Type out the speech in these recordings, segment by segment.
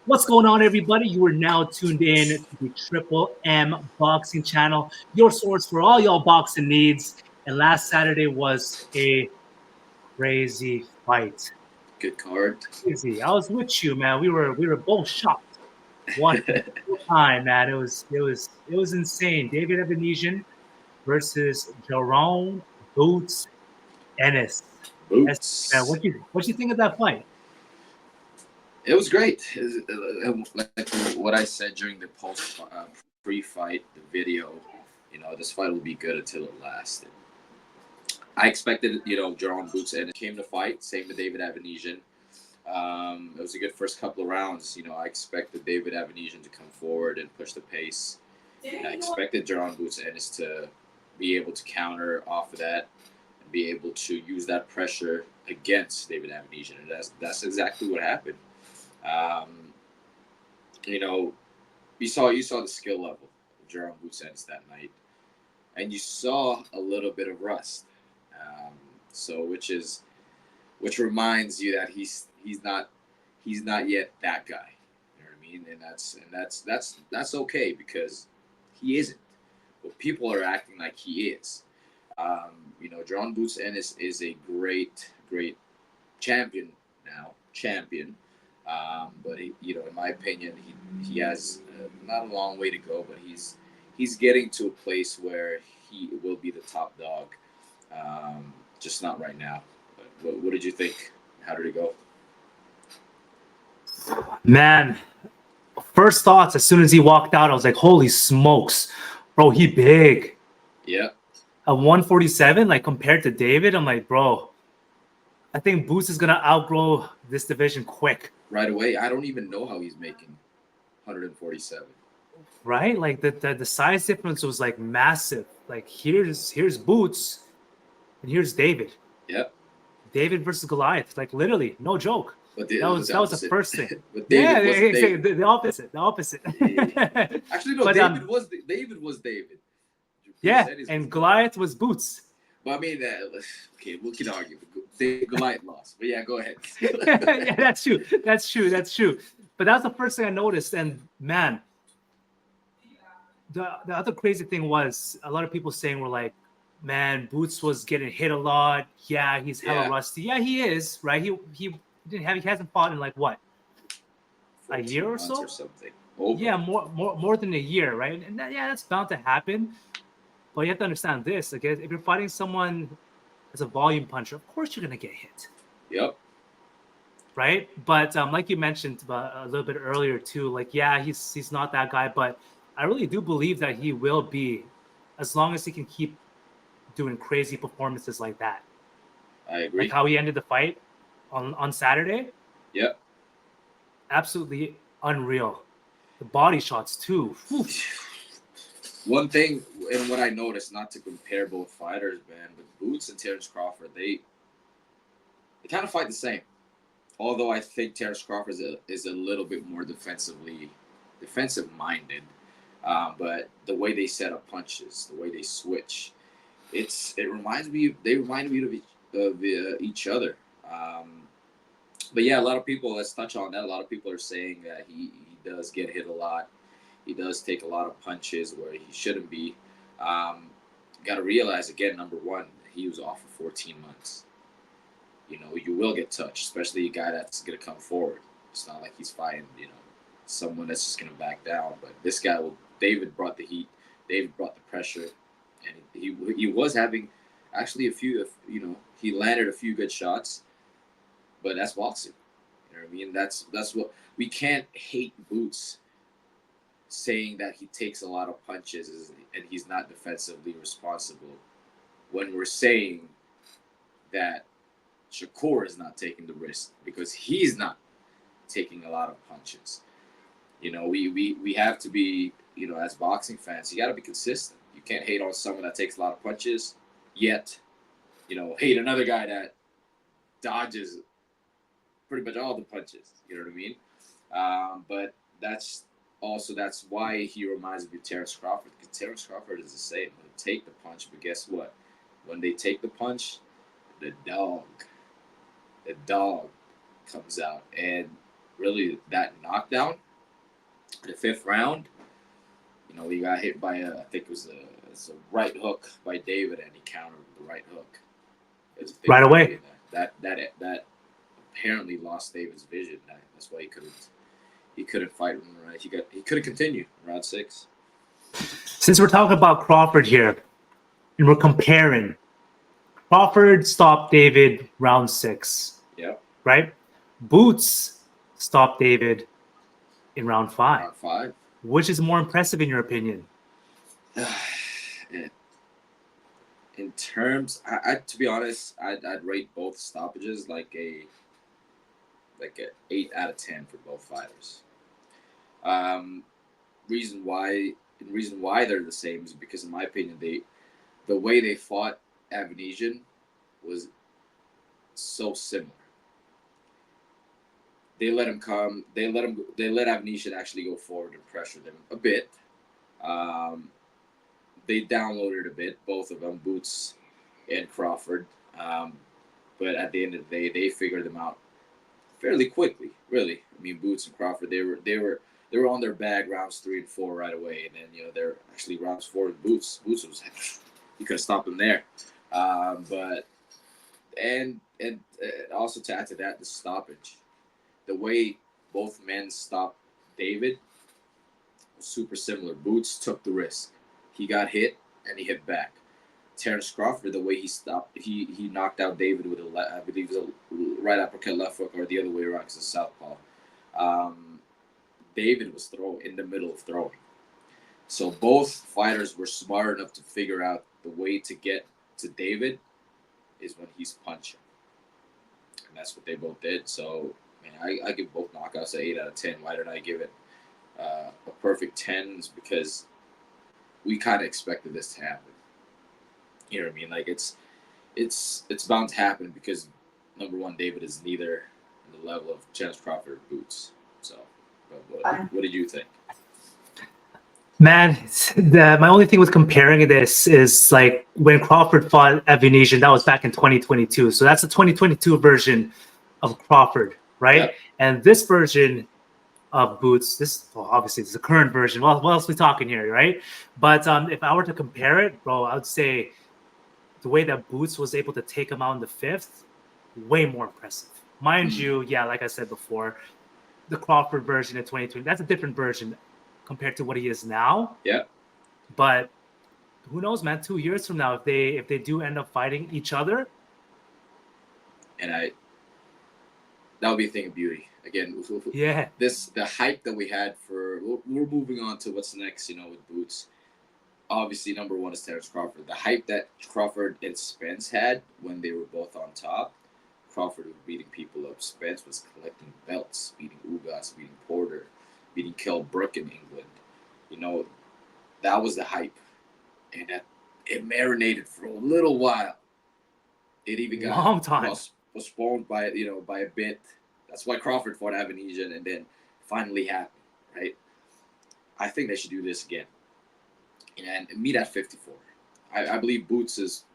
What's going on, everybody? You are now tuned in to the Triple M Boxing Channel, your source for all y'all boxing needs. And last Saturday was a crazy fight. Good card. Crazy. I was with you, man. We were both shocked watching it the whole time, man. It was insane. David Avanesyan versus Jaron Boots Ennis. Yes, man. Boots. What you think of that fight? It was great. Like what I said during the pre-fight, the video. This fight will be good until it lasted. I expected, Jaron Boots Ennis came to fight. Same with David Avanesyan. It was a good first couple of rounds. I expected David Avanesyan to come forward and push the pace. And I expected Jaron Boots Ennis to be able to counter off of that and be able to use that pressure against David Avanesyan. And that's exactly what happened. Um, you saw the skill level of Jaron Boots Ennis that night, and you saw a little bit of rust. Um, so which reminds you that he's not yet that guy. You know what I mean? And that's okay because he isn't. But people are acting like he is. Jaron Boots Ennis is a great champion now. Champion. But in my opinion, he has not a long way to go, but he's getting to a place where he will be the top dog. Just not right now. But what did you think? How did it go? Man, first thoughts as soon as he walked out, I was like, holy smokes, bro, he big. Yeah, At 147, like compared to David, I'm like, bro, I think Boots is gonna outgrow this division quick, right away. I don't even know how he's making 147. right? Like the size difference was like massive. Like here's Boots and here's David. Yeah, David versus Goliath, like literally, no joke. but That it was was the that was the opposite. first thing. But Yeah, David wasn't David. the opposite, the opposite. Actually, no. But David was David. yeah, Ennis was and Goliath. Goliath was Boots. But I mean, okay, we can argue. Goliath lost, but yeah, go ahead. Yeah, that's true. That's true. That's true. But that's the first thing I noticed. And man, the other crazy thing was a lot of people saying were like, man, Boots was getting hit a lot. Yeah, he's hella Yeah, rusty. Yeah, he is, right? He hasn't fought in like what, a year 14 or months or so? something. Over. Yeah, more than a year, right? And yeah, that's bound to happen. But you have to understand this. Like, if you're fighting someone as a volume puncher, of course you're gonna get hit, Yep. right? But like you mentioned a little bit earlier too, like yeah, he's not that guy, but I really do believe that he will be, as long as he can keep doing crazy performances like that, I like agree. how he ended the fight on Saturday. Yep. Absolutely unreal. The body shots too. Whew. One thing, and what I noticed, not to compare both fighters, man, but Boots and Terrence Crawford, they kind of fight the same. Although I think Terrence Crawford is a little bit more defensive minded. But the way they set up punches, the way they switch, it reminds me. They remind me of each other. Um, but yeah, a lot of people. Let's touch on that. A lot of people are saying that he does get hit a lot. He does take a lot of punches where he shouldn't be. Um, Got to realize again, number one, he was off for 14 months. You will get touched, especially a guy that's gonna come forward. It's not like he's fighting, someone that's just gonna back down. But this guy, David brought the heat. David brought the pressure, and he was having actually a few. He landed a few good shots, but that's boxing. You know what I mean? That's what we can't hate Boots saying that he takes a lot of punches and he's not defensively responsible when we're saying that Shakur is not taking the risk because he's not taking a lot of punches. We have to be, as boxing fans, you got to be consistent. You can't hate on someone that takes a lot of punches, yet, hate another guy that dodges pretty much all the punches. You know what I mean? But that's why he reminds me of Terrence Crawford because Terrence Crawford is the same. They take the punch, but guess what? When they take the punch, the dog the dog comes out. And really that knockdown. The fifth round, he got hit by I think it was a right hook by David, and he countered with the right hook. It was a big Right away. That apparently lost David's vision. That's why he couldn't fight him right. He couldn't continue round 6. Since we're talking about Crawford here, and we're comparing, Crawford stopped David round 6. Yep. Right? Boots stopped David in round 5. Round 5. Which is more impressive in your opinion? In terms, to be honest, I'd rate both stoppages like a 8 out of 10 for both fighters. Reason why they're the same is because, in my opinion, the way they fought Avanesyan was so similar. They let him come. They let Avanesyan actually go forward and pressure them a bit. They downloaded a bit, both of them, Boots and Crawford. But at the end of the day, they figured them out fairly quickly. Really, I mean, Boots and Crawford, they were on their bag rounds 3 and 4 right away, and then they're actually rounds 4 with Boots. Boots was you could have stopped him there, but also to add to that, the stoppage, the way both men stopped David was super similar. Boots took the risk. He got hit, and he hit back. Terence Crawford, the way he stopped, he knocked out David with I believe it was a right uppercut, left hook, or the other way around because it's southpaw. David was in the middle of throwing. So both fighters were smart enough to figure out the way to get to David is when he's punching. And that's what they both did. So, man, I give both knockouts an 8 out of 10. Why did I give it a perfect 10? It's because we kind of expected this to happen. You know what I mean? Like, it's bound to happen because, number one, David is neither in the level of Terence Crawford or Boots. So, what did you think? Man, my only thing with comparing this is like when Crawford fought Avanesyan, that was back in 2022. So that's the 2022 version of Crawford, right? Yep. And this version of Boots, obviously it's the current version. Well, what else are we talking here, right? But if I were to compare it, bro, I would say the way that Boots was able to take him out in the 5th, way more impressive. Mind you, yeah, like I said before, the Crawford version in 2020, that's a different version compared to what he is now. Yeah. But who knows, man? 2 years from now, if they do end up fighting each other, and that would be a thing of beauty. Again, yeah. The hype that we had we're moving on to what's next. With Boots. Obviously, number one is Terence Crawford. The hype that Crawford and Spence had when they were both on top. Crawford was beating people up. Spence was collecting belts, beating Ugas, beating Porter, beating Kell Brook in England. That was the hype. And that it marinated for a little while. It even got long time postponed by a bit. That's why Crawford fought Avanesyan and then finally happened, right? I think they should do this again. And meet at 54. I believe Boots is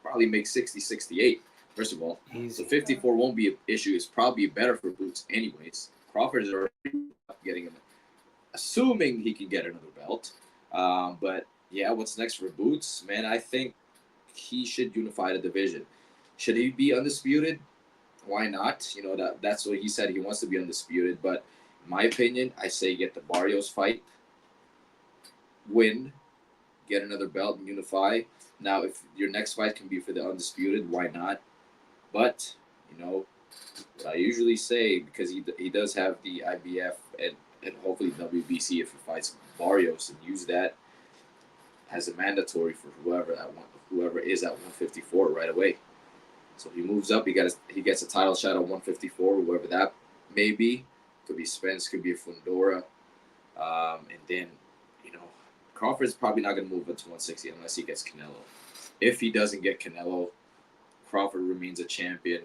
probably make 60, 68. First of all, so 54 won't be an issue. It's probably better for Boots anyways. Crawford is already getting him, assuming he can get another belt. But yeah, what's next for Boots? Man, I think he should unify the division. Should he be undisputed? Why not? That's what he said. He wants to be undisputed. But in my opinion, I say get the Barrios fight, win, get another belt, and unify. Now, if your next fight can be for the undisputed, why not? But, what I usually say, because he does have the IBF and hopefully WBC if he fights Barrios, and use that as a mandatory for whoever is at 154 right away. So he moves up, he gets a title shot at 154, whoever that may be. Could be Spence, could be Fundora. And then, Crawford's probably not going to move up to 160 unless he gets Canelo. If he doesn't get Canelo, Crawford remains a champion.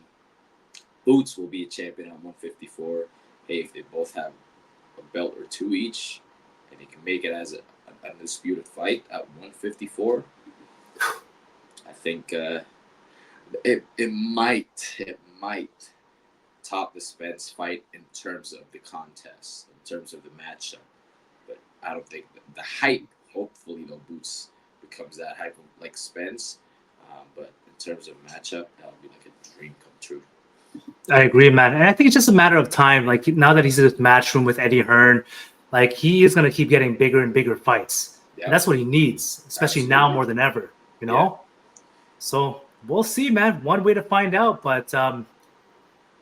Boots will be a champion at 154. Hey, if they both have a belt or two each, and they can make it as an undisputed fight at 154, I think it might top the Spence fight in terms of the contest, in terms of the matchup. But I don't think the hype. Hopefully, Boots becomes that hype like Spence. But in terms of matchup, that would be like a dream come true. I agree, man. And I think it's just a matter of time. Like now that he's in this Matchroom with Eddie Hearn, like he is going to keep getting bigger and bigger fights. Yeah. And that's what he needs, especially now more than ever, you know? Yeah. So we'll see, man. One way to find out. But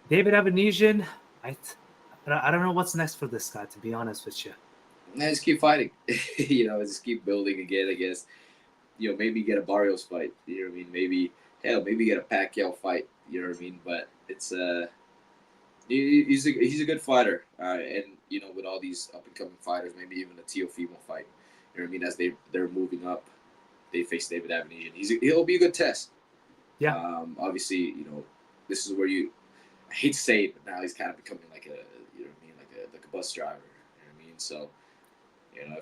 David Avanesyan, I don't know what's next for this guy, to be honest with you. Just keep fighting. Just keep building again, I guess. Maybe get a Barrios fight. You know what I mean? Maybe get a Pacquiao fight. You know what I mean? But it's he's a good fighter. And with all these up and coming fighters, maybe even a Teofimo fight. You know what I mean? As they're moving up, they face David Avanesyan. He'll be a good test. Yeah. Obviously, this is where I hate to say it, but now he's kind of becoming like like a bus driver. You know what I mean? So,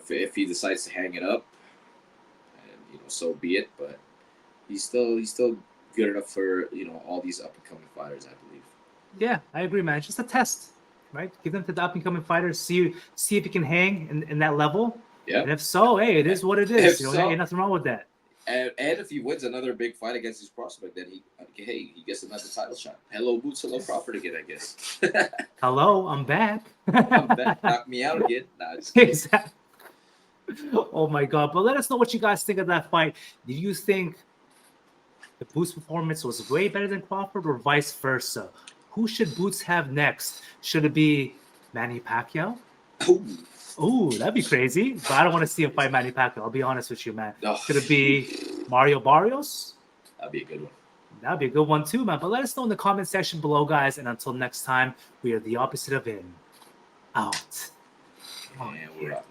if he decides to hang it up, and so be it. But he's still good enough for all these up and coming fighters, I believe. Yeah, I agree, man. It's just a test, right? Give them to the up and coming fighters, see if he can hang in that level. Yeah. And if so, hey, it is what it is. Ain't nothing wrong with that. And if he wins another big fight against his prospect, then he gets another title shot. Hello, Boots. Hello, Crawford again, I guess. Hello, I'm back. I'm back. Knock me out again. Nah, exactly. Oh my God! But let us know what you guys think of that fight. Do you think the Boots performance was way better than Crawford, or vice versa? Who should Boots have next? Should it be Manny Pacquiao? Ooh, that'd be crazy. But I don't want to see him fight Manny Pacquiao. I'll be honest with you, man. Oh. Should it be Mario Barrios? That'd be a good one. That'd be a good one too, man. But let us know in the comment section below, guys. And until next time, we are the opposite of in. Out. And we're out.